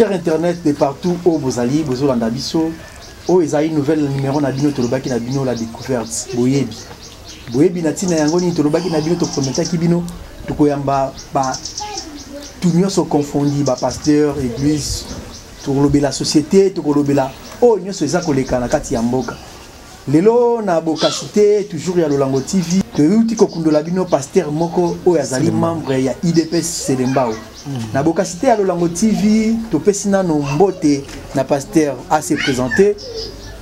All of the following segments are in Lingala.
chers internet de partout où vous allez, vous allez biso, où ils ont une nouvelle numéro nabino tolobaki nabino la découverte. Boyebi. Boyebi natina yangoni tolobaki nabino to commenter kibino to koyamba ba tout mieux se confondu ba pasteur église to lobe la société to lobe la oh nyoso eza koleka na kati ya mboka. Lelo na bokasité toujours ya Lolango TV to yuti kokundola bino pasteur moko o yazali membre ya IDPS Selembao. Na bokasité ya Lolango TV to pesina no mbote na pasteur a se présenter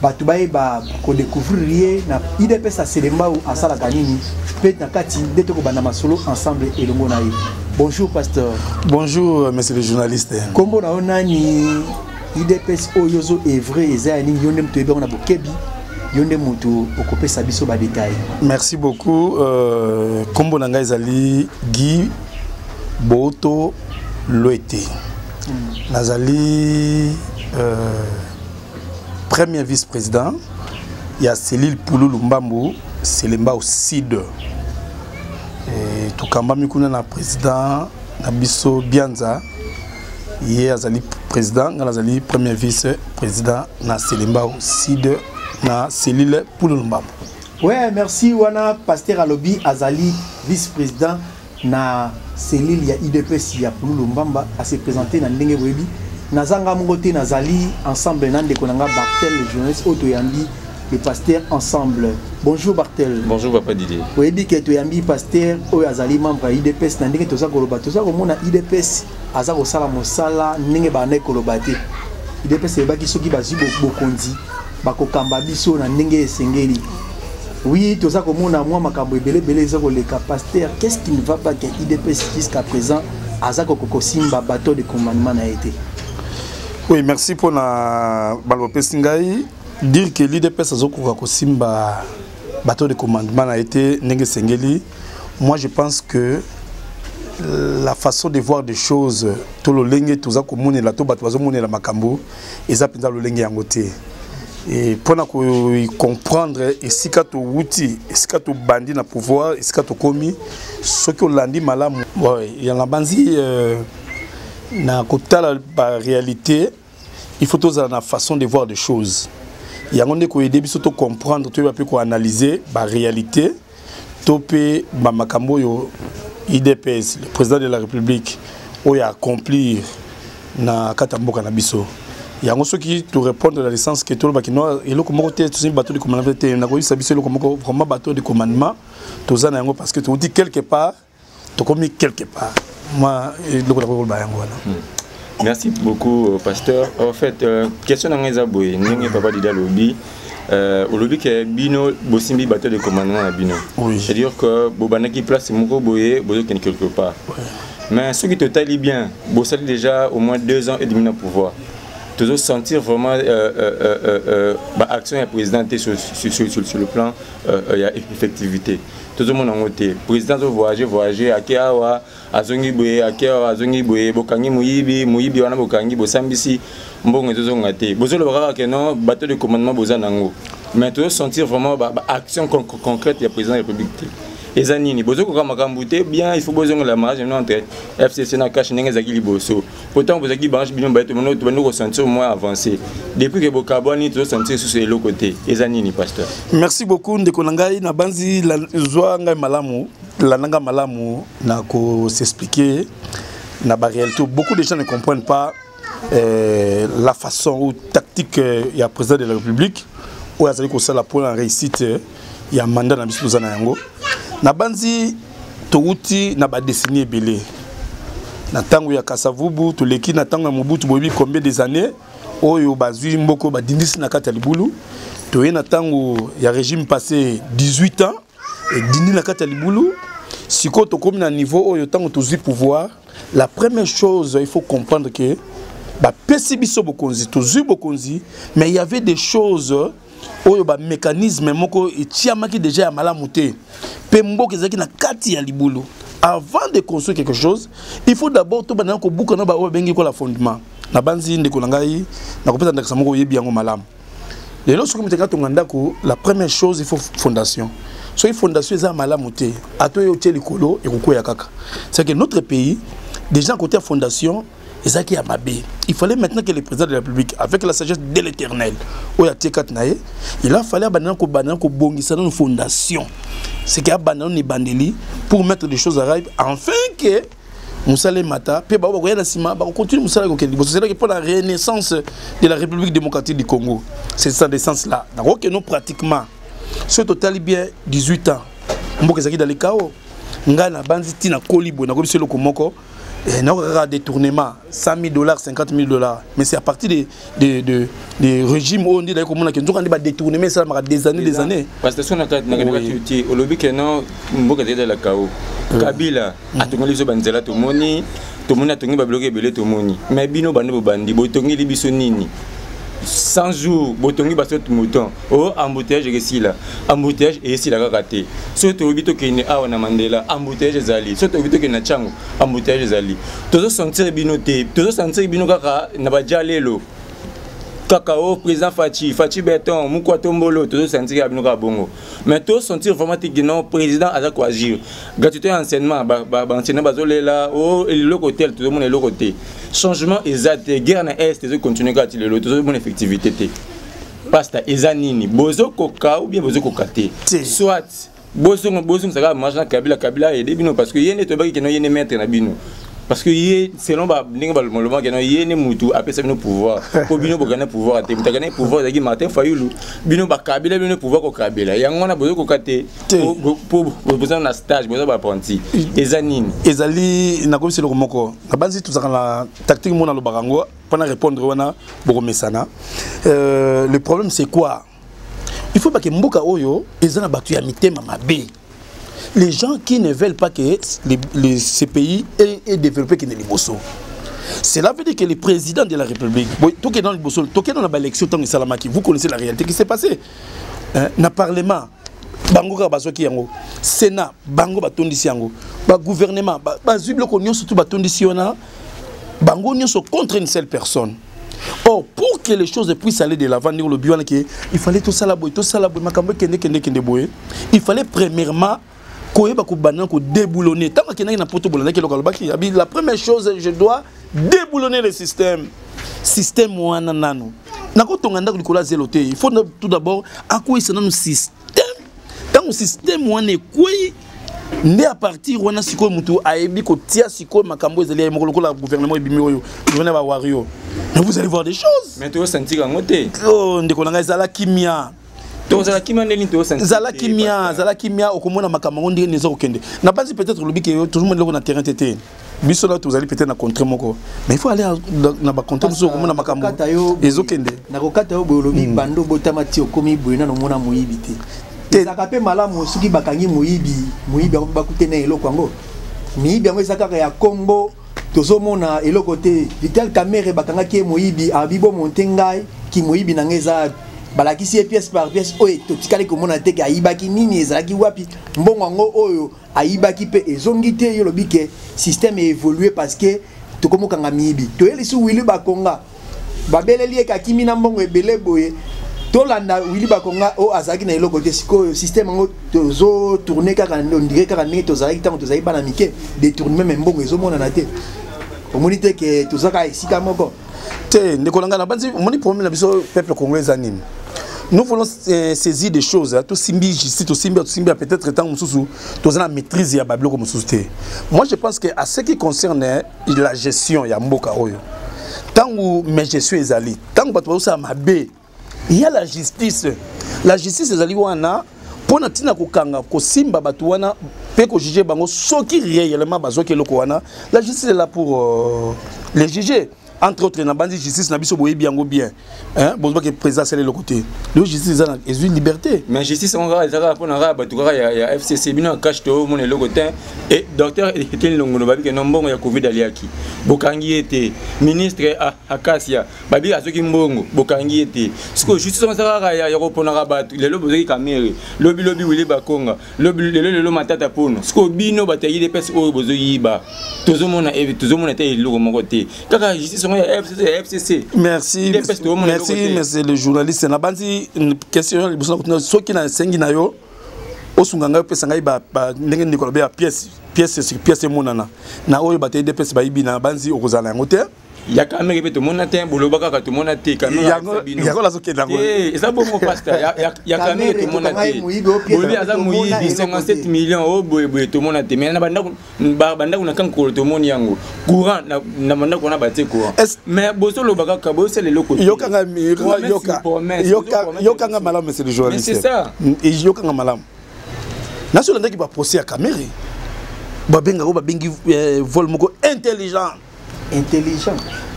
batu baye ba ko découvrir na IDPS Selembao asala kanini peut na kati deto ko bana masolo ensemble elongo na ye. Bonjour pasteur. Bonjour monsieur le journaliste. Kombo na onani IDPS oyozo est vrai ezali yonde mtebe na bokebi. Merci beaucoup. Kombo nanga ezali Guy Boto Loete. Nazali premier vice-président. Il y a Célil Poulou Lumbambo, Selembao Sid. Tukamba mikuna na président Nabiso Bianza. Il azali président, nazali premier vice-président na Selembao Sid. Na Célil Poulou-Lumbambo. Ouais, merci wana pasteur Alobi azali vice-président na Célil ya IDPS ya Poulou-Lumbamba a se présenter na ndenge webi nazanga mongote nazali ensemble nande konanga Bartel le journaliste auto yambi le pasteur ensemble. Bonjour Bartel. Bonjour papa Didier. Webi ke to yambi pasteur o azali membre ya IDPS na ndenge toza koloba toza komona IDPS aza ko sala mosala ndenge ba na kolobate IDPS ba ki soki bazi bokonzi bako kamba biso na ndenge esengeli. Oui, tout ça comme on a moi makambo ebele bele zako le pasteur, qu'est-ce qui ne va pas que IDPS jusqu'à présent azako kokosimba bateau de commandement a été. Oui, merci pour la balope singai dire que l'IDPS azako kokosimba bateau de commandement a été ndenge esengeli. Moi je pense que la façon de voir des choses tout le lenge tout ça comme on est là to bato bazo monela makambo eza penza le lenge yangote. Et pour comprendre, et si tu outil, et si tu bandit na pouvoir, et si tu commis, ce que l'on dit malam, il y a la banzi, na côté la réalité, il faut toujours la façon de voir des choses. Il y a un début de comprendre, tu vas plus analyser la réalité, topé makambo yo IDPS, le président de la République, où il a accompli na katamboka na biso. Il y a ceux qui te répondent de la licence que tout le monde et le comment tu es bateau de commandement na ko sabiso le comment vraiment bateau de commandement tous en yango parce que tu dis quelque part tu commis quelque part moi le ko ba yango là. Merci beaucoup pasteur. En fait question na ngazaboy ninge papa Dida lobi au lobby que bino bosimbi bateau de commandement na bino. C'est-à-dire que bobanaki place moko boye bozo quelque part. Mais ceux qui te taillent bien bossali déjà au moins 2 ans et demi au pouvoir. Toujours sentir vraiment l'action du président sur le plan effectivité. Tout le monde a voté. Le président a voyagé à Kiawa, à Zongiboye, à Kiawa, à Zongiboye, Bokangi, Mouyibi, Wana Bokangi, Bosambisi, Mbong et Tozongate. Bozo le bras que non, bateau de commandement Bozanango. Mais toujours sentir vraiment l'action concrète du président de la République. Et Zanini, bozo ko makambuté bien il faut besoin la marge entre FCC na cash ndenge zaki liboso. Pourtant vous aki branche bino ba to no ressentir moins avancé. Depuis que Bokaboni to sentir sur le côté. Et Zanini pasteur. Merci beaucoup ndeko nangai na banzi la zwa ngai malamu, la nanga malamu na ko s'expliquer na ba réalité. Beaucoup de gens ne comprennent pas la façon ou tactique ya président de la République ou azali ko sala pour la réussite ya mandat na biso na yango. Na banzi touti na ba dessiné belé na tango ya Kasavubu to leki na tango ya Mobutu bobi combien des années oyo bazui mboko ba dindisi na kata libulu to na tango ya régime passé 18 ans et dindi na kata libulu siko to comme na niveau oyo tango to pouvoir la première chose il faut comprendre que ba pesi biso bokonzi to bokonzi mais il y avait des choses oyo ba mécanisme moko etiamaki déjà ya malamu te pembo kezaki na kati ya libulu. Avant de construire quelque chose il faut d'abord to bana ko buka na ba bengi ko la fondement na banzi ndeko ngai na kopesa ndakisa moko yebi yango malamu lelo soki muteka to ngandako la première chose il faut fondation so il fondation eza malamu te ato yo tie likolo e kokoya kaka c'est que notre pays déjà côté fondation Et ça qui a mabé. Il fallait maintenant que le président de la République, avec la sagesse de l'Éternel, il a fallu abandonner une fondation. C'est qu'il a abandonné les bandeli pour mettre des choses à rail, afin que Moussa Mata, puis continue Moussa c'est là que pour la renaissance de la République démocratique du Congo. C'est ça, des sens là. Donc, nous pratiquement, ce total bien 18 ans. Nous sommes dans le chaos. Nous avons bandit na Kolibo, nous avons Komoko. Et nous avons un détournement, $100,000, $50,000. Mais c'est à partir des régimes où on dit que nous avons détourné ça des années. Parce que si on a dit au lobby que non, nous avons dans le chaos. Kabila a tourné les banzela tout le monde a tourné bloqué belé tout le monde. Mais bino bando bandi, botongi libisonini. 100 jours, botongi baso tout mouton. Oh, embouteillage ici là. Embouteillage et ici là raté. Surtout bito qui ne a on a Mandela, embouteillage zali. Surtout bito qui na chango, embouteillage zali. Tous sentir bino te, tous sentir bino kaka na ba jalelo. Kakao, président Fachi Béton, Moukwa Tombolo, tous sentir bino ka bongo. Mais tous sentir vraiment que non président a quoi agir. Gratuité enseignement, enseignement bazolé là, oh, le hôtel, tout le monde est le côté. Changement exact, guerre na est, ils continuent à tirer le tout le monde effectivité. Pasta ezanini, bozo koka ou bien bozo kokate. Soit bozo ça va marcher Kabila et bino parce que yene to baki que non yene maître na bino. Parce que selon le moment que non yene mutu après ça bino pouvoir. Pour bino bogana pouvoir ate, muta gagner pouvoir dagi Martin Fayulu. Bino ba Kabila bino pouvoir ko Kabila. Yango na bozo kokate pour besoin na stage, bozo ba apprenti. Ezanini. Ezali na comme c'est le moko. Na base tout ça la tactique mona lo barango pour répondre wana boko mesana. Le problème c'est quoi? Il faut pas que mboka oyo ezana batu ya mitema mabe. Les gens qui ne veulent pas que ces pays aient développé qui ne les bosso. Cela veut dire que le président de la République, tout qui est dans le bosso, tout qui est dans l'élection, vous connaissez la réalité qui s'est passée. Dans le Parlement, Bango Kabasoki Yango, Sénat, Bango Batondisi Yango, gouvernement, surtout Batondisi Yana, Bango Nyonso contre une seule personne. Or, pour que les choses puissent aller de l'avant, il fallait tout ça la boue, il fallait premièrement déboulonner. La première chose, je dois déboulonner le système. Système ouananano. Il faut tout d'abord accueillir ce système. Dans le système ouané, né à partir ouana siko mutu aebi ko tia siko makambo ezali ya mokolo la gouvernement ebimioyo. Vous allez voir des choses. Mais tu vas sentir en côté. Oh, ndeko nanga ezala kimia. Zala kimia okomona makambo ndi nezo okende. Na pas peut-être le que tout le monde là na terrain tété. Biso là vous allez peut-être na contre moko. Mais il faut aller na ba contre biso okomona makambo ezokende. Na kokata yo bolobi bando botama ti okomi boyena no mona moyibité. Ezaka pe malamu soki bakangi moyibi bakute na eloko yango. Miyibi yango ezaka ya kombo tozomona eloko te. Vital Kamerhe bakanga ki moyibi abibo montengai ki moyibi na ngeza balakisi pièce par pièce oyo totikali komona te ka ayibaki nini ezalaki wapi mbongo ngo oyo ayibaki pe ezongi te yo lobi ke système est évolué parce que tokomokanga miyibi toyelisi Willy Bakonga babeleli ka kimi na mbongo ebele boye tolanda Willy Bakonga o azaki na eloko te siko système ngo tozo tourner kaka on dirait kaka ndenge tozalaki tango tozali bana mike détournement même mbongo ezomona na te omoni te ke tozaka esika moko te ndekolanga na banzi omoni problème na biso peuple congolais anine. Nous voulons saisir des choses. Tout simbi ici, tout simbi peut-être tant mususu, tout ça la maîtrise ya bablo comme mususu. Moi je pense que à ce qui concerne la gestion ya mboka oyo. Tant où mes gestion ezali, tant que bato ça mabe, il y a la justice. La justice ezali wana pour na tina ko kanga ko simba bato wana pe ko juger bango soki réellement bazoki loko wana. La justice est là pour les juger. Entre autres, na bandi justice na biso boye biango bien. Hein, bon que président c'est le côté. Le justice est une liberté. Mais justice on va ezaka pour na batukara ya FCC bino cache to mon le côté et docteur Etienne Longono babi que nombongo ya Covid aliaki. Bokangi était ministre Akasia babi azoki mbongo bokangi était. Siko justice on saka ya repona rabatu le lobo zoki kamere. Lobi Willy Bakonga. Lobi le matata pono. Siko bino batayi des pes o bozo yiba. Tozomona te le côté. Kaka justice FCC. Merci, le journaliste. Na bandi une question ceux qui na sengi na yo osunganga pesa ngai ba ndenge ndikolo be pièce monana. Na oyo batay des pesa ba ibina banzi okozala ngote. il y a quand même tout le monde a un boulot baka tout le monde a été quand même il y a quoi là ce qui est là et ça bon mon pasteur il y a quand même tout le monde a été Bolobi aza muyibi 57 millions au boy tout le monde a été mais na banda kuna kan ko tout le monde yango courant na banda kuna bate courant mais boso lo baka kabo c'est le loko yokanga yokanga malam monsieur le journaliste c'est ça et yokanga malam national ndaki ba procès à caméra babenga ko babengi vol moko intelligent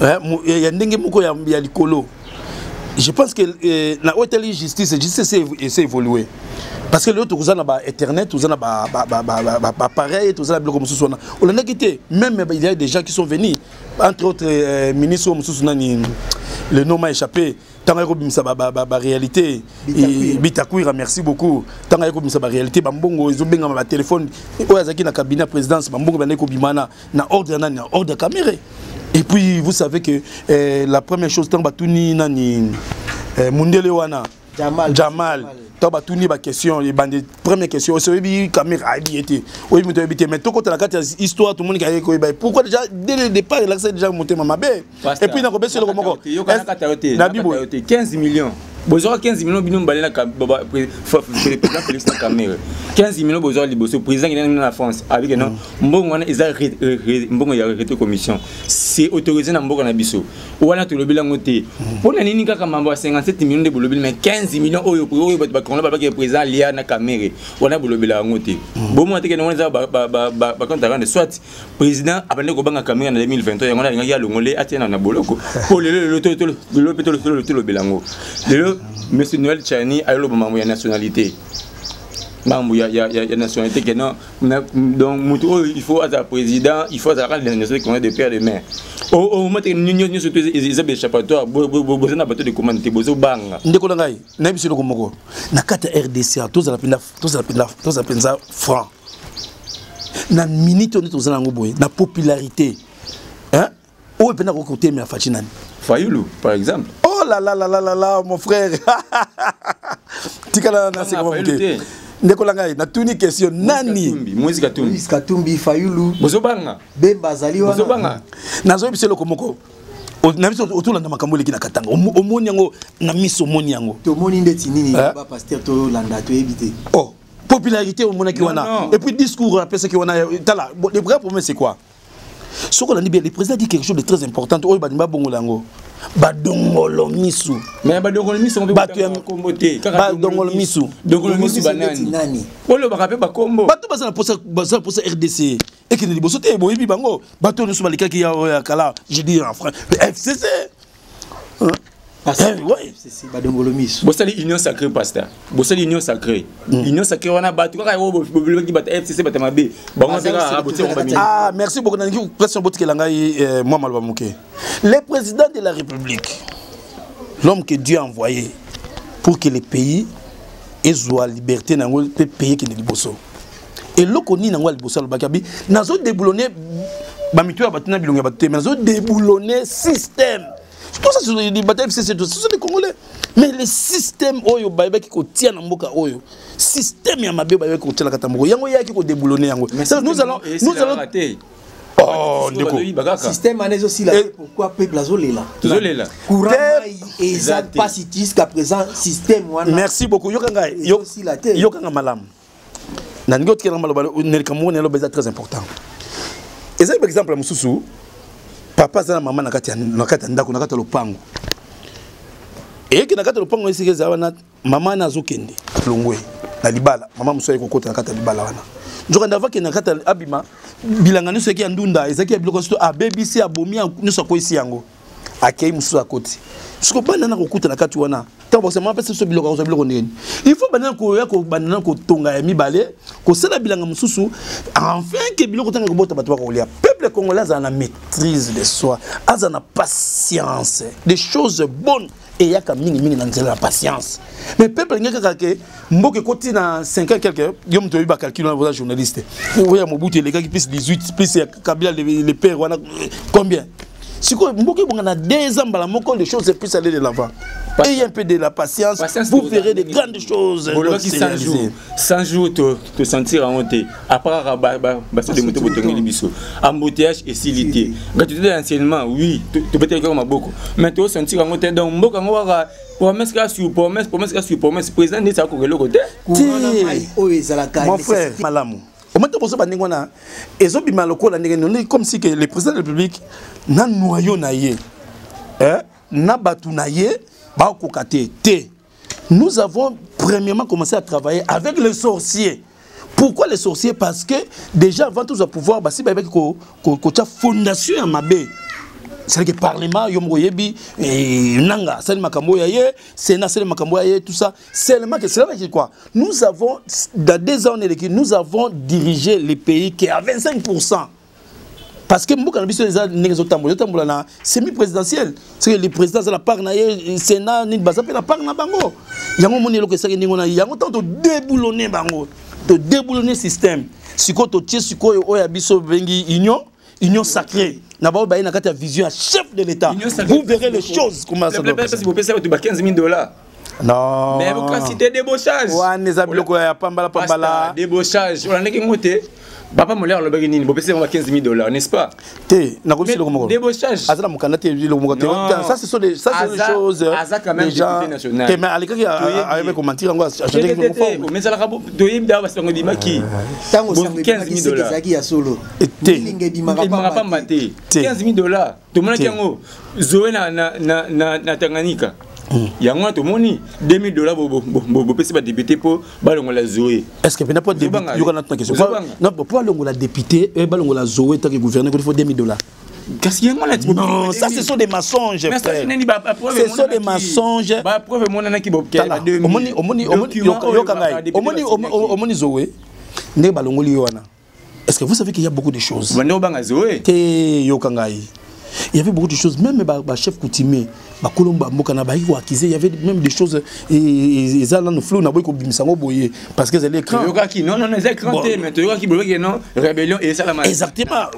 ya ndenge moko ya likolo. Je pense que la haute justice c'est évolué parce que l'autre vous en a internet vous en a pareil tout ça comme ça on a quitté même il y a des gens qui sont venus entre autres ministre le nom m'a échappé tant que ça ba réalité Bitakwira merci beaucoup tant que ça ba réalité bambongo ils ont benga ma téléphone oyazaki na cabinet présidence bambongo baneko bimana na ordre caméra. Et puis vous savez que la première chose tant batuni nani Mundele wana Jamal tant batuni ba question les bandes première question c'est bi caméra été oui mais tout quand la carte histoire tout le monde qui a pourquoi déjà dès le départ il a déjà monté ma bé et puis na ko besi le komoko 15 millions besoin 15 millions bino balé na président Félix na caméra 15 millions besoin liboso président qui est dans la France avec non mbongo wana ils a mbongo ya arrêté commission c'est autorisé na mbongo na biso wana to lobela ngote pona nini kaka mambo 57 millions de bolobela mais 15 millions oyo ba konla ba président lia na caméra wana bolobela ngote bomo ateke na wana ba konta de soit président abande ko banga caméra na 2023 yango na ya longole atena na boloko pour le lobela ngo Monsieur Noël Tchani a eu le nationalité. Mambo ya nationalité que non donc il faut être président il faut être la nationalité qu'on a de père de mère au moment nous surtout ils ont échappatoire besoin na bateau de commande bozo banga ndeko ngai na biso ko moko na kata RDC tous la penza franc na minute on est aux anango boy na popularité hein o pena ko côté mais Fatinani Fayoulou par exemple. Oh là là là là là là mon frère. Tikala na c'est comment monter. Ndeko langai na tuni question nani Moïse Katumbi Fayoulou Bozobanga Bemba Zali wana Bozobanga nazo biselo komoko na biso otulanda makambo leki na katanga omoni yango na miso omoni yango to moni ndeti nini ba pasteur to landa to éviter oh popularité omona ki wana et puis discours la personne qui wana tala le vrai problème c'est quoi ce qu'on a dit bien le président dit quelque chose de très important oyo banimba bongolango badongolo misu mais badongolo misu on peut pas comboter badongolo misu banani polo bakape bakombo bato basana pour RDC et qui ne liboso te boyebi bango bato ne soba likaki ya kala je dis en français FCC ouais c'est badongolo misu bosali union sacrée pasteur bosali union sacrée union sacrée wana bato kaka bobilaki bato FCC bato mabe bango peka abote on bami ah merci beaucoup na ngi question bote ke langai moi malba muke le président de la République l'homme que Dieu a envoyé pour que le pays ait la liberté na ngol pe pays qui ne liboso et lokoni na ngol liboso bakabi nazo déboulonner bamitu ya batuna bilonga batte mais nazo déboulonner système. Tout ça c'est des batailles c'est des Congolais mais le système oyo baïba qui kotia na mboka oyo système ya mabe baïba qui kotia na katambo yango yaki ko déboulonner yango nous allons oh ndeko système anezo si la pourquoi peuple azolela courant et ça passe jusqu'à présent système wana merci beaucoup yokanga yokanga malam na ngot ki na maloba nelika mo nelo beza très important et ça par exemple mususu papa zana mama nakati ndako nakati lopango et que nakati lopango esike zawana mama na zokende longwe na libala mama muso yeko kota nakati libala wana njoka ndava ke nakati abima bilanga niso yeki ndunda ezaki biloko sto a BBC abomi niso ko isi yango akei muso akoti siko bana na kokuta nakati wana tango sema pesa so biloko ndeni il faut bana ko tonga ya mibale ko sala bilanga mususu enfin que biloko tanga ko bota bato ko lia peuple congolais a la maîtrise de soi a la patience des choses bonnes et ya ka mingi na la patience mais peuple ngeka ke mboke koti na 5 ans quelque yom to ba calcul na journaliste ou ya Mobutu les gars qui plus 18 plus Kabila les pères wana combien Si on a 2 ans, les choses puissent aller de l'avant. Ayez un peu de la patience, vous verrez de grandes choses. 100 jours, te sentir en honte. Après, de moto, embouteillage et silité. Gratuité d'enseignement, oui, tu peux te dire beaucoup. Mais tu sentir en honte, donc, promesse sur promesse, président n'est pas le côté. Mon frère, Malamou. Au moment où on a comme si le président de la République n'a noyau naïe, n'a batu naïe, nous avons premièrement commencé à travailler avec les sorciers. Pourquoi les sorciers? Parce que déjà avant tout ça pouvoir, si avec la fondation à Mabé, c'est que le Parlement, Nanga, c'est le Makambo Yaye, Sénat, c'est le Makambo Yaye, tout ça. C'est le quoi? Nous avons, dans 2 ans, nous avons dirigé les pays qui est à 25%. Parce que c'est semi-présidentiel. C'est que les présidents de la part, le Sénat, la part, il y a un moment où il y a un temps de déboulonner le système. Si tu as union sacrée. D'abord, il y a une vision à chef de l'État. Vous verrez les choses. Comment ça va passer? Vous payez 15 000 $. Non. Mais vous citez débauchage. Débauchage. Papa Moller le bagini, vous payez 15 000 $, n'est-ce pas? Débauchage. Ça, ce sont des choses. Mais il y a un moni 2 000 $, vous payez député pour la Zoé. Est-ce que vous n'avez pas de député? Non, pourquoi la député et la Zoé, tant que gouverner, il faut 2 000 $. Non, ça ce sont des mensonges. Ce sont des mensonges. Est-ce que vous savez qu'il y a beaucoup de choses? Il y avait beaucoup de choses, même le chef coutumier, il y avait même des choses, ils allaient nous flou, parce qu'ils allaient écrire. Non, ils écrit, mais tu vois qui bloque, non, rébellion et ça la exactement.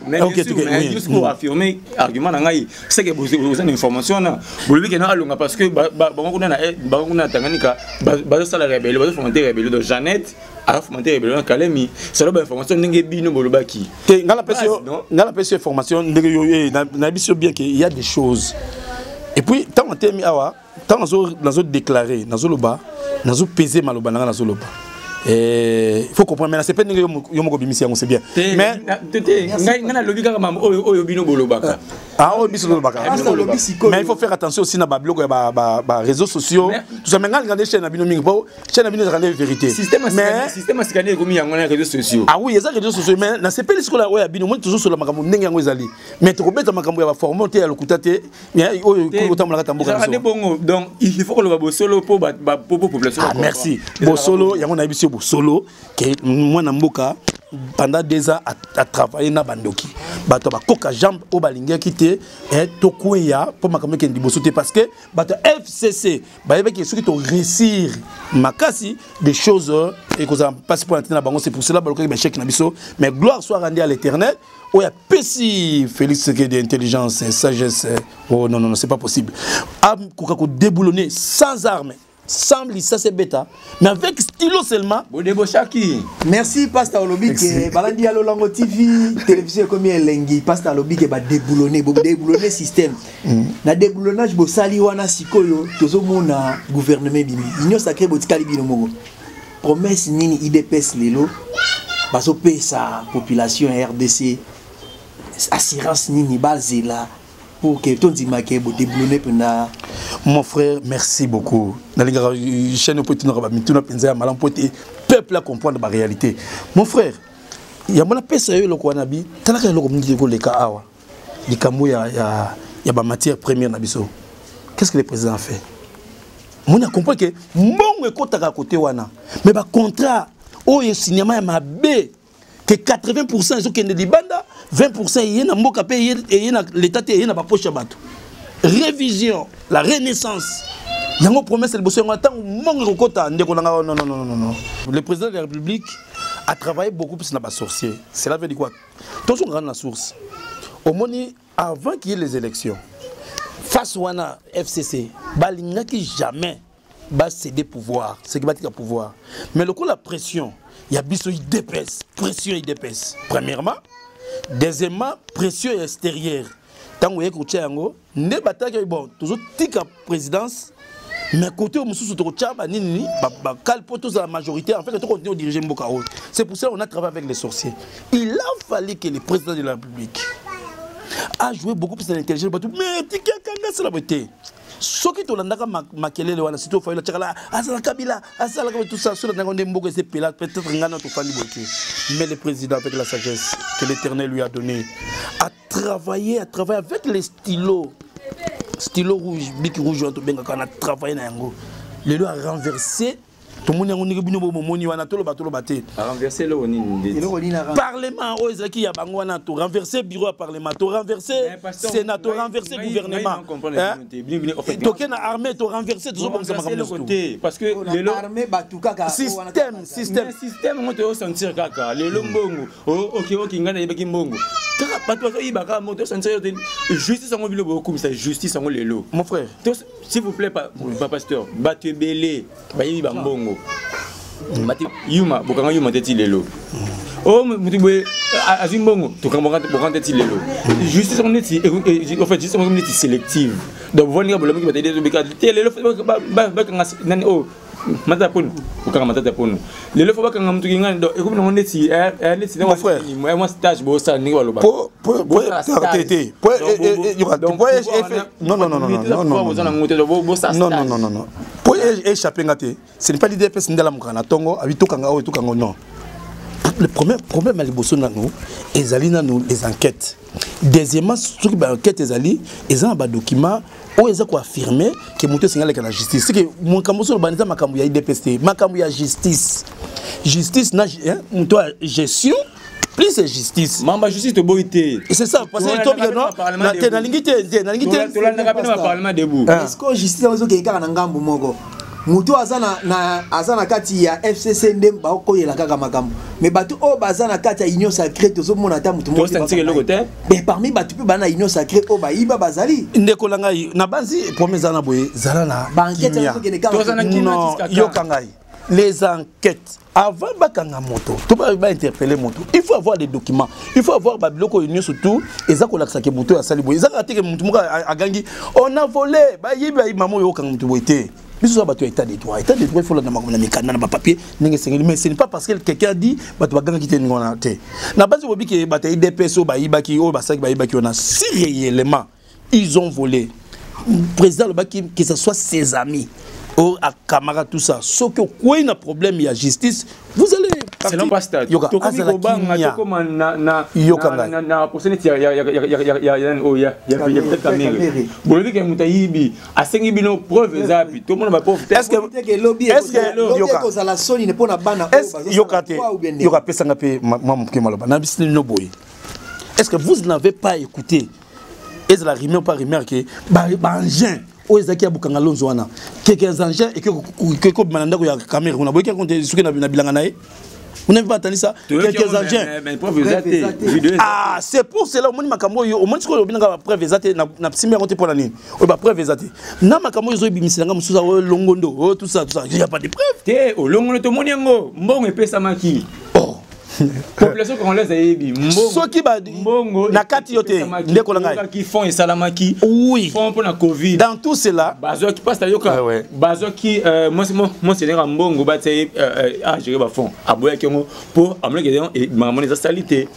Mais un discours affirmé, argument, c'est que vous avez une information, vous le dites parce que on a Tanganyika, la rébellion, la rébellion de Jeannette. Alors, Kalemi, c'est l'information bien qu'il y a des choses. Et puis, tant qu'on a déclaré, on a pesé Maloba, il faut comprendre, mais c'est pas c'est bien. Mais il faut faire attention aussi dans les réseaux sociaux. Tout ça, maintenant, regardez chaîne de vérité. Système scanné comme il y a les réseaux sociaux. Ah oui, il y a les réseaux sociaux, mais dans ces pays là, il y a toujours sur la macabre mais tu peux mettre macabre à formater à l'okutate. Donc il faut que le solo pour population. Ah merci. Solo, il y a mon habitude solo que moi Namboka pendant 2 ans à travailler na bandoki. Bato ba koka jambe au balinga kité et tokuya pour makamé kendi bosoté parce que bato FCC ba yeba ki soki to réussir makasi des choses et que ça passe pour l'antenne bango, c'est pour cela ba lokoki ba chèque na biso, mais gloire soit rendue à l'Éternel. Oh, il y a Pessi, Félix qui est d'intelligence et sagesse. Oh non, c'est pas possible. Am kokako déboulonné sans armes. Sans licence et bêta, mais avec stylo seulement. Merci, Pasteur Olobi, qui balandi à l'Olango TV, télévision comme Lengi, Pasteur Olobi qui va déboulonner le système. Na déboulonnage, bo sali wana sikoyo, tozo mona gouvernement bimi. Union sacrée botikali bino mongo. Promesse nini IDPS lelo, baso paye sa population RDC, assurance nini balzela. Pour que ton dimake bo déboulonner pena. Mon frère, merci beaucoup. Dans les chaînes peuple à comprendre la réalité. Mon frère, il y a mon appel sérieux le Kwanabi, tant que le communauté de l'Ekawa, il y a ma matière première nabiso. Qu'est-ce que le président a fait? On a compris que mon écoute à côté wana, mais par contrat, oh il cinéma ya mabe que 80% ils sont qui ne libanda, 20% il y a na mboka pe il y a l'état il y a na poche bateau. Révision, la renaissance. Il y a une promesse de Bosso. Non. Le président de la République a travaillé beaucoup plus dans les sorciers. Cela veut dire quoi? Tous on la source. Au moins, avant qu'il y ait les élections, face à FCC, Balinga qui jamais va céder pouvoir, c'est qui va dire pouvoir. Mais le coup la pression, il y a biso il dépaisse, pression il dépaisse. Premièrement, deuxièmement, pression extérieure. Tant que vous avez ne bataille bon, toujours tika présidence. Mais côté où nous sommes la majorité, en fait, on continue à diriger Mboka. C'est pour ça qu'on a travaillé avec les sorciers. Il a fallu que le président de la République a joué beaucoup plus d'intelligence. Mais c'est la beauté. Ce qui est là, c'est tout fait là, Asala Kabila, Asala tout ça, sur la Mboka, c'est peut-être un autre fan. Mais le président, avec la sagesse que l'Éternel lui a donnée, a travaillé avec les stylos. Stylo rouge, bic rouge, on a travaillé dans yango. Le lot a renversé. Tout le monde a renversé le Parlement, qui a renversé bureau à Parlement, renversé Sénat, renversé gouvernement. Token armée, renversé tout le côté. Parce que système, on te sentir kaka. Le lombongo, ok, ngana yebaki mbongo. Justice en mobile beaucoup, mais c'est justice en le lot. Mon frère, s'il vous plaît, pasteur, battez belé, bayi bambongo. Yuma, bokanga yuma teti lelo. Oh, mutibwe azimbongo, tokamanga bokanga teti lelo. Justice on est en fait justice on est sélective. Donc vous voyez que vous avez des obligatoires. Lelo nani oh mata pon, bokanga mata pon. Lelo faut pas que ngamutu ngani donc comme on est mon frère, moi stage bo ça ni waloba. Pour tété. Non. Pour échapper ngate, ce n'est pas l'idée de la mukana tongo, habito kanga o tukango non. Le premier problème à l'Ibosso nous, les enquêtes. Deuxièmement, ceux qui ont enquête ils ont des documents où ils ont affirmé que monter signal avec la justice. C'est que mon camoso banisa makambu ya IDPST, makambu ya justice. Justice na gestion. Plus c'est justice. Mamba justice de boité. Et c'est ça parce que toi bien non. Na lingité. Parlement debout. Est-ce que justice on zo keka na ngambu moko? Mutu azana kati ya FCC ndem ba okoyela kaka makambo. Mais batu o bazana kati ya union sacrée to zo mona ta mutu mo. Mais parmi batu pe bana union sacrée o ba iba bazali. Ndeko langa na banzi promesa na boye zala na. Ba enquête zo ke ne kaka. Non, yo kangai. Les enquêtes, avant de interpeller moto, il faut avoir des documents, il faut avoir Babiloko Union surtout, et ça qu'on a que moto à Salibo, ils ont à Gangi, on a volé, maman yo quand moto était. Mais ça battu état de droit, il faut la na papier, mais ce n'est pas parce que quelqu'un dit tu vas gagner quitter ngona té. Na base obi que bataille DPSO ibaki o basak ibaki on a si réellement ils ont volé. Président le baki que ce soit ses amis. À Camara tout ça, sauf que quoi il y a un problème, il y a justice, vous allez. C'est l'ambassade. Il y a est-ce que vous n'avez pas écouté? Est-ce que la rumeur pas remarqué? Quelques engins et que mananda ya caméra on a beaucoup compté ce que na bilanga on n'avait pas entendu ça quelques engins c'est pour cela au moins makambo au moins ce que bilanga preuve exacte na simé compté pour la ligne o ba preuve exacte na makambo zo bimisanga musuza longondo tout ça il y a pas de preuve té o longondo to moniango mbongo epesa maki population congolaise ayebi mbongo na kati yote ndeko langa qui font et salamaki oui font pour la covid dans tout cela bazo qui passe yoka bazo qui moi c'est un mbongo ba té a gérer ba fond aboya kengo pour amener et maman les salité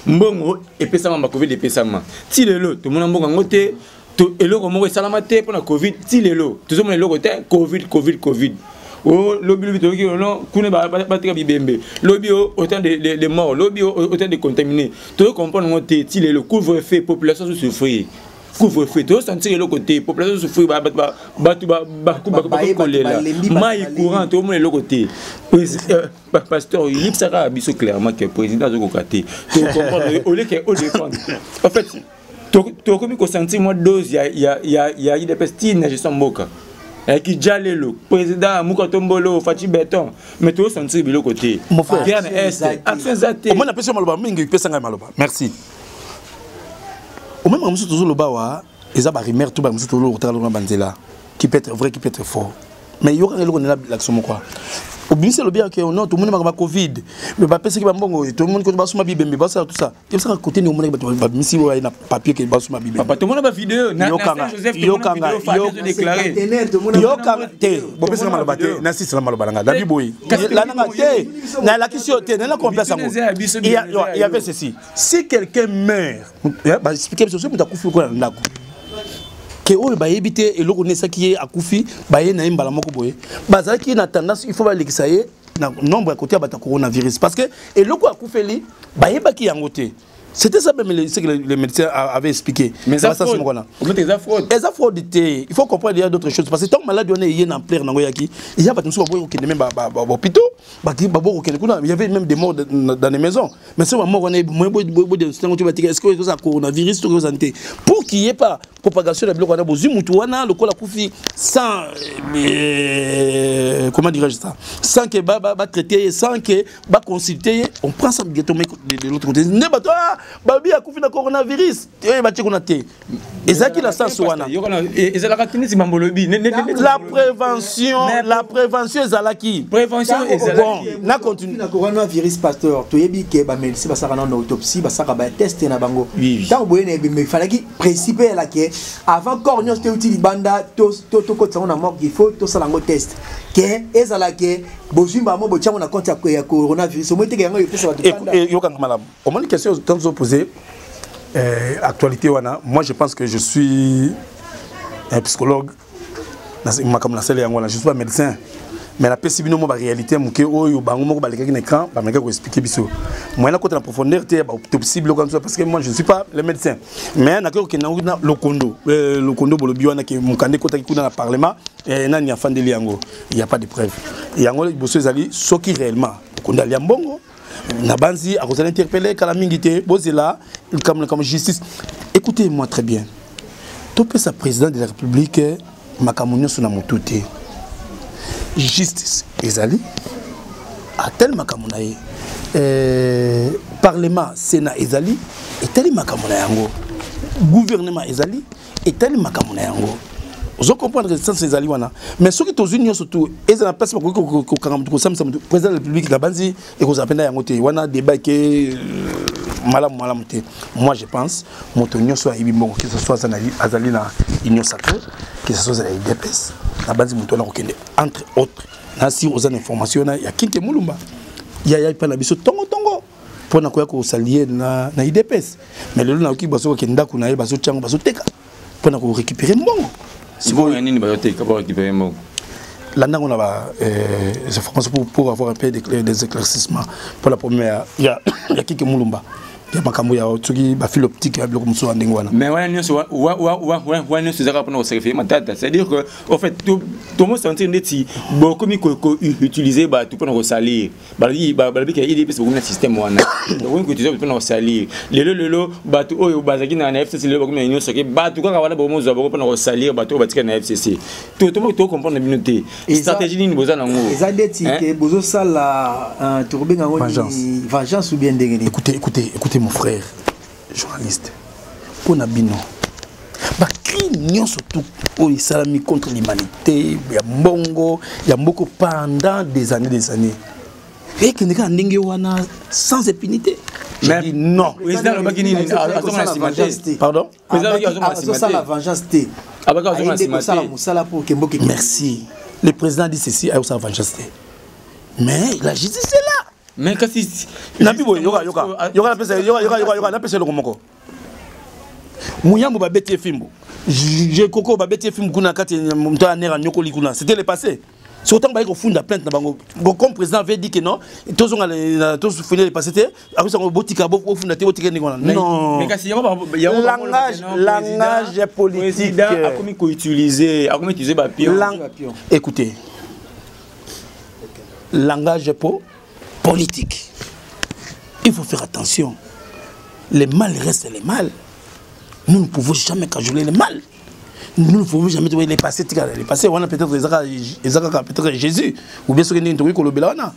mbongo et pesa ma covid et pesa ma ti lelo tout monde mbongo ngote to eloko moko salamate pour la covid ti lelo tout monde eloko té covid oh, lobby non, kune ba bibembe. Lobby autant de morts, lobby autant de contaminés. Tout comprendre monter, si le couvre-feu, population souffrir. Couvre-feu, tout sentir le côté, population souffrir, maï courant, tout le monde le côté. Pasteur, il dit ça abisso clairement que le président de Kokate. Tu comprends, au lieu que au défendre. En fait, tu as comme sentir moi dose, il y a des pestines, je sens moka. qui Jalelo, président Moukotombolo, Fatih Béton, mais tout sentir de l'autre côté. Mon frère, on appelle ça Maloba, Mingi, Pesanga Maloba. Merci. Au même moment, toujours le Bawa, ils ont barrimé tout le monde, toujours le Talo Banzela, qui peut être vrai, qui peut être faux. Mais il y aura l'action quoi. Au bien c'est le bien que non tout le monde m'a Covid, mais pas penser que bon tout le monde connaît pas sur ma bible, mais pas ça tout ça. Comme ça à côté nous on a mis si on a papier qui pas sur ma bible. Papa tout le monde a vidéo, Joseph yo kanga déclaré. Yo kanga té, bon penser mal batté, na si c'est mal balanga. David Boy. La nanga té, na la question té, na la confiance en moi. Il y avait ceci. Si quelqu'un meurt, bah expliquer sur ce que tu as coufu quoi ndako. Que oyo ba yebité eloko nesa ki ye akufi ba ye na imbala moko boye bazala ki na tendance il faut ba lekisa ye na nombre à côté ba coronavirus parce que eloko akufeli ba yeba ki yango te. C'était ça même ce que les médecins avaient expliqué. Mais ça c'est mon gars. Les fraude il faut comprendre il y a d'autres choses parce que tant malade on est en plein nango yaki il y a pas de souci qui même hôpital il y avait même des morts dans les maisons mais c'est mort on est est-ce que ça coronavirus tout santé pour qu'il y ait pas propagation de bloc on a besoin mutuana le col a coufi sans comment dirais-je ça sans que ba traiter sans que ba consulter on prend ça de l'autre côté ne ba toi babi a coufi na coronavirus et ba tchekona té et ça qui la sens wana et ça la ratine si mambolobi la prévention ezalaki prévention bon na continue na coronavirus pasteur to yebi ke ba médecin ba saka na autopsie ba saka ba test na bango tant boye ne mais fallait principe la ke avant corps nyos te utili banda to ko tsana na mort il faut to salango test ke ezalaki bozumba mo bochango na compte ya coronavirus o mwete yango yopesa ba banda yo kanga malamu au moins une question quand vous posez actualité wana moi je pense que je suis un psychologue comme la seule yango je suis pas médecin mais la pesibino mo ba réalité mo ke oyo bango moko ba lekaki na écran ba meka ko expliquer biso moi na côté la profondeur te ba autopsie comme ça parce que moi je ne suis pas le médecin mais na ko ke na le kondo bolobi wana ke mukande kota ki kuna na parlement et na nya fandeli yango il y a pas de preuve yango bosso ezali soki réellement kondo ali mbongo na banzi a kozala interpeller kala mingité bozela comme justice. Écoutez-moi très bien topé sa président de la République makamunyo sona motuté justice ezali a tel makamuna ye parlement sénat ezali et tel makamuna yango gouvernement ezali et tel makamuna yango je comprends que c'est ezali wana mais ceux qui sont unis surtout ezana place ko président de la République la banzi et ko zapenda yango te wana débat que malam te moi je pense moto nyonso ayibi mbongo que ce soit azali na union sacrée que ce soit à IDPS la banzi moto na kokende entre autres na si aux informations ya kinte mulumba ya pa na biso tongo pour na koya ko s'allier na IDPS mais le na ki baso ko kenda kuna baso tchango baso teka pour na ko récupérer mbongo si vous avez une baso teka pour récupérer mbongo là on a pour avoir un peu des éclaircissements pour la première il y a qui mulumba ya makambo ya tsuki ba fil optique ya bloc muso andengwana mais ouais nyonso ouais nyonso zaka pona observer matata c'est à dire que en fait tout le monde sentir ndeti beaucoup mi ko utiliser ba tout pona salir ba que il est beaucoup système wana donc utiliser pona salir lelo ba tout oyo bazaki na FCC le beaucoup nyonso ke ba tout ka wala bomo zo pona salir ba tout batika na FCC tout le monde comprendre minute stratégie ni boza nango ezadeti ke bozo sala turbenga ngoni vengeance ou bien ndengeni écoutez mon frère journaliste pour Nabino ba crime surtout pour les salami contre l'humanité ya mbongo ya mboko pendant des années et que neka ndenge wana sans impunité mais dis non président Lobakini pardon ça la vengeance té merci le président dit ceci à sa vengeance mais la justice est là. Mais qu'est-ce Nabibo yoka pesa le komoko. Muyambo ba beti fimbo. Je koko ba beti fimbo kuna kati mto anera nyokoli kuna. C'était le passé. C'est autant ba ko funda plainte na bango. Comme président avait dit que non, tous finir le passé té, après ça botika bo funda té botika ngona. Non. Mais kasi langage politique a commis ko utiliser, a commis utiliser ba pion. Écoutez. Langage politique. Il faut faire attention. Le mal reste le mal. Nous ne pouvons jamais cajoler le mal. nous ne pouvons jamais trouver les passés, on a peut-être peut-être Jésus, ou bien ceux qui n'ont pas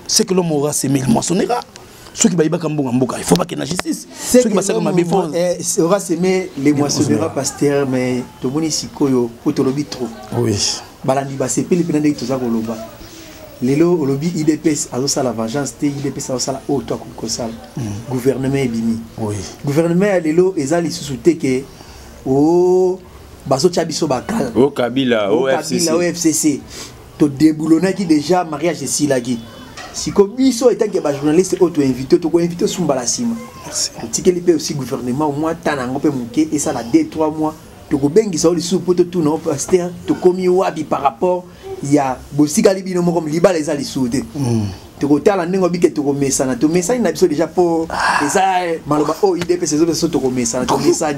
c'est que l'homme aura semé, il moissonnera. Ceux qui baillent Mboka, il faut pas qu'il y ait la justice. Ceux qui aura semé, les moissonnera, pasteur, mais tout le monde ici, pour te lobby trop. Oui. Balandi c'est plus les pénales de tout ça, Goloba. Lelo, au lobby IDPS, à ça la vengeance, IDPS, à ça la haute, toi, comme ça. Gouvernement est bimi. Oui. Gouvernement, Lelo, et ça, ils se soutaient que, oh, Baso Chabiso Bakal. Oh, Kabila, oh, FCC. To déboulonner qui déjà, mariage ici, là, qui. Si comme biso étant que les journalistes auto-invités, tu peux inviter sur Mbalasima. Merci. Si tu peux aussi gouvernement, au moins, tu as un peu manqué, et ça, la 2-3 mois. Tu peux bien que les sous pour tout non pasteur, tu commis wabi par rapport, il y a aussi Galibino comme Liba les ali soudés. Tu peux la nengo bi que tu remets ça, tu mets ça, il n'a déjà pas, et ça, malheureusement, oh, il dépêche ces autres, tu remets ça, tu mets ça.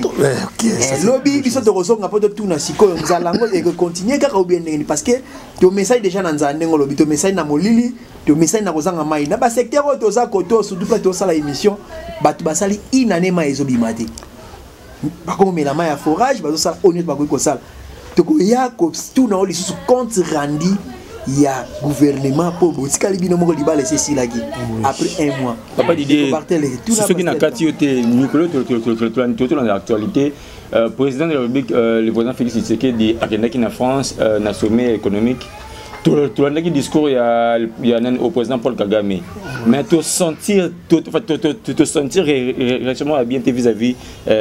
Lobby, biso te ressort n'a pas de tout, na siko, nous allons et continuer car au bien parce que tu mets ça déjà dans un nengo lobby, tu mets ça dans molili. Tu mets ça dans un maï. Dans le secteur où tu as côté, surtout quand tu as la émission, tu vas salir une année maïso bimati. Par contre, mais la maï à forage, tu vas salir honnête par contre ça. Donc il y a tout dans les sous compte rendu, il y a gouvernement pour si calibino mo liba laisser si là après un mois. Papa d'idée. Ceux qui n'a qu'à tirer Nicolas tout dans l'actualité. Président de la République, le président Félix Tshisekedi a qui en France, na sommet économique. Tout le discours, il y a un au président Paul Kagame. Mais te sentir réellement bien vis-à-vis du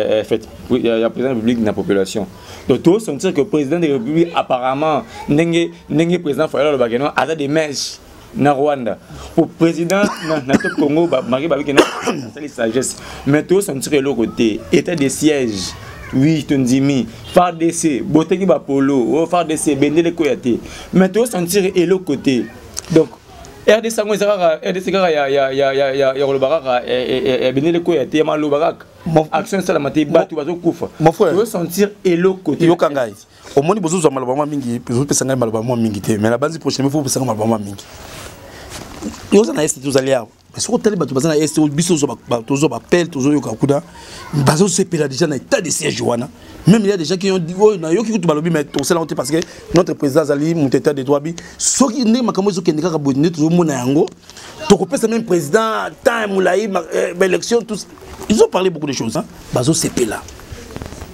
président de la République de la population. Donc, tu sentir que le président de la République, apparemment, n'est président Fayolo Bageno, a des mèches na Rwanda. Pour le président de Congo, Marie Babikena, c'est la sagesse. Mais tu sentir l'autre côté, état de siège. Oui, tu dis mi, FARDC, Boteki Bapolo, FARDC, Bendele Koyate. Mais tu vas sentir et l'autre côté. Donc, RDC, il y a le barak, et Bendele Koyate, il y a le barak. Action Salamate, Batu Bazo Koufa. Mon frère, tu vas sentir et l'autre côté. Yo Kangai. Au moins, il faut que malabama mingi, peut-être que ça n'a malabama mingi. Mais la base prochaine, il faut que ça malabama mingi. Yo ça n'a pas tous alliés. Mais si on t'a dit que tu as été biso toujours appel toujours yokakuda bazo se pela déjà dans état de siège wana même il y a des gens qui ont dit oh na yo ki kutu balobi mais to sala honte parce que notre président Zali mon état de droit bi soki ne makambo zo kendeka ka bodine toujours mona yango to ko pesa même président time moulaï élection tous ils ont parlé beaucoup de choses hein bazo se pela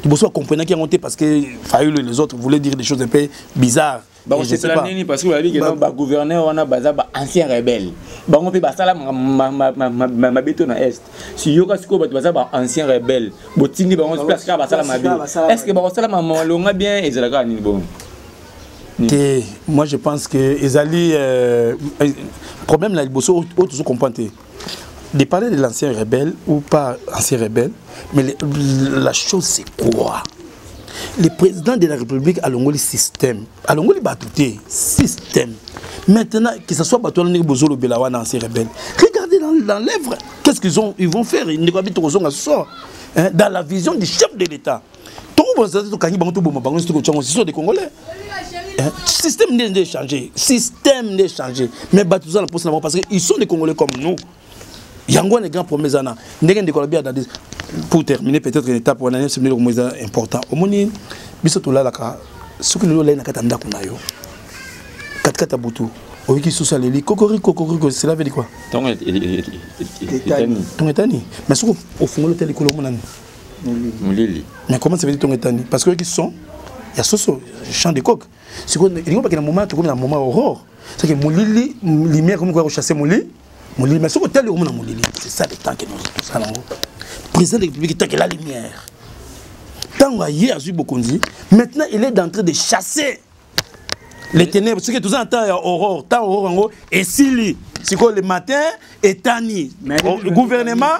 tu dois comprendre qu'il y a honte parce que Fayulu et les autres voulaient dire des choses un peu bizarres. Bon, c'est pas parce que vous avez dit que le gouverneur on a basé ancien rebelle. Bon, on peut passer là ma béton à est. Si yo ka siko basé ancien rebelle, botini ba on place ka basé là ma bé. Est-ce que ba ça là ma longa bien et ça ni bon. Moi je pense que Ezali problème là il bosso autres comprendre. De parler de l'ancien rebelle ou pas ancien rebelle, mais la chose c'est quoi? Le président de la République a l'ongoli système. A l'ongoli batouté système. Maintenant, que ce soit Batouan ou Bozolo Belawana, ancien rebelle, regardez dans l'œuvre, qu'est-ce ils vont faire? Ils ne vont pas dans la vision du chef de l'État. Tout le monde ce sont des Congolais. Système n'est changé. Système n'est changé. Mais Batouza parce qu'ils sont des Congolais comme nous. Il y a un grand problème. Pour terminer, peut-être une étape pour l'année, c'est important. Au moins, ce que nous avons fait, cela veut dire quoi? Mais ce au fond, l'hôtel mais comment ça veut dire Tongetani? Parce que sont il y a ce champ de coq. C'est qu'il y a un moment aurore. C'est que Moulili, lumière comme quoi chasser Moulili. Mais ce que tel c'est ça le temps que nous avons. Le président de la République est la lumière. Tant qu'il a eu beaucoup de maintenant il est en train de chasser les ténèbres. Ce que tout ça entend aurore, tant aurore et si le matin et tani. Le gouvernement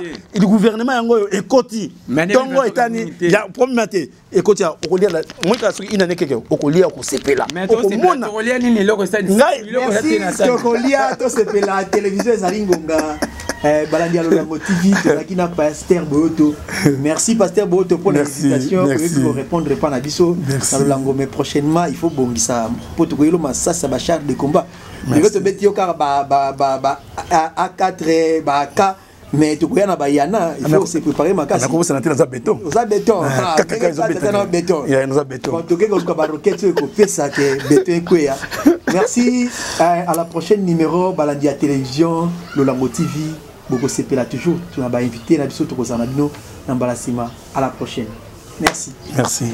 est côté. Tongo et tani. Il y a premier matin et côté au collier là. Moi quand il n'en est que au collier au CP là. Mais au collier ni le stade. Merci. Au collier au CP là. Télévision Zalingonga. Balandi Alongo TV, qui n'a pas Pasteur Boto. Merci Pasteur Boto pour l'invitation. Pour répondre pas à Bisso. Mais prochainement il faut bomber ça. Pour te voir le massage ça va charge de combat. Mais votre bête yoka A4 K mais tu connais na bayana il faut se préparer makasi na ko ça na béton ça béton kaka béton il y a un béton quand tu go ko baroquette ko pesa que béton quoi. Merci à la prochaine numéro balandi à télévision Lolango TV boko sepela toujours tu na ba invité na biso to ko zanabino na balasima à la prochaine. Merci.